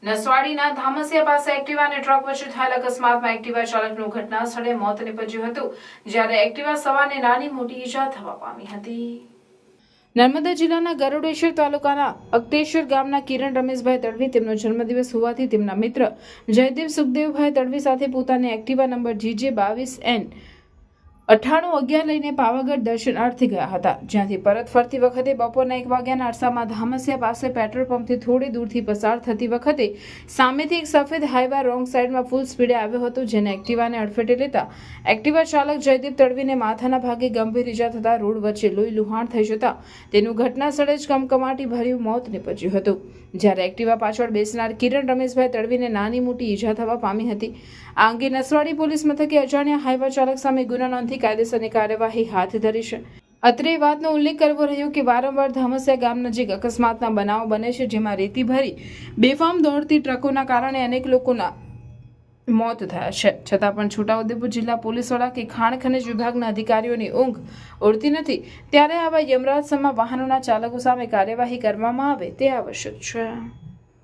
નસવાડીના ધામસિયા પાસે એક્ટિવા અને ટ્રક વચ્ચે થયેલ અકસ્માતમાં એક્ટિવા ચાલકનું ઘટના સ્થળે મોત નીપજ્યું હતું, જ્યારે એક્ટિવા સવારને નાની મોટી ઈજા થવા પામી હતી। નર્મદા જિલ્લાના ગરુડેશ્વર તાલુકાના અક્તેશ્વર ગામના કિરણ રમેશભાઈ તડવી તેમનો જન્મદિવસ હોવાથી તેમના મિત્ર જયદેવ સુખદેવભાઈ તડવી સાથે પોતાની એક્ટિવા નંબર GJ22N 9811 લઈને પાવાગઢ દર્શનાર્થે ગયા હતા, જ્યાંથી પરત ફરતી વખતે બપોરના 1 વાગ્યાના અરસામાં ધામસિયા પાસે પેટ્રોલ પંપથી થોડી દૂરથી પસાર થતી વખતે સામેથી એક સફેદ હાઈવા રોંગ સાઈડમાં ફૂલ સ્પીડે આવ્યો હતો, જેને એક્ટિવાને અડફેટે લેતા એક્ટિવા ચાલક જયદેવ તડવીને માથાના ભાગે ગંભીર ઈજા થતા રોડ વચ્ચે લોહી લુહાણ થઈ જતા તેનું ઘટના સ્થળે જ કમકમાટી ભર્યું મોત નીપજ્યું હતું, જ્યારે એક્ટિવા પાછળ બેસનાર કિરણ રમેશભાઈ તડવીને નાની મોટી ઈજા થવા પામી હતી। આ અંગે નસવાડી પોલીસ મથકે અજાણ્યા હાઈવા ચાલક સામે ગુનો નોંધી કાયદેસરની કાર્યવાહી હાથ ધરી છે। અત્રે એ વાતનો ઉલ્લેખ કરવો રહ્યો કે વારંવાર ધામસિયા ગામ નજીક અકસ્માતના બનાવો બને છે, જેમાં રેતી ભરી બેફામ દોડતી ટ્રકોના કારણે અનેક લોકોના મોત થયા છે, છતાં પણ છોટાઉદેપુર જિલ્લા પોલીસ વડા કે ખાણ ખનિજ વિભાગના અધિકારીઓની ઊંઘ ઉડતી નથી, ત્યારે આવા યમરાજ સમા વાહનોના ચાલકો સામે કાર્યવાહી કરવામાં આવે તે આવશ્યક છે।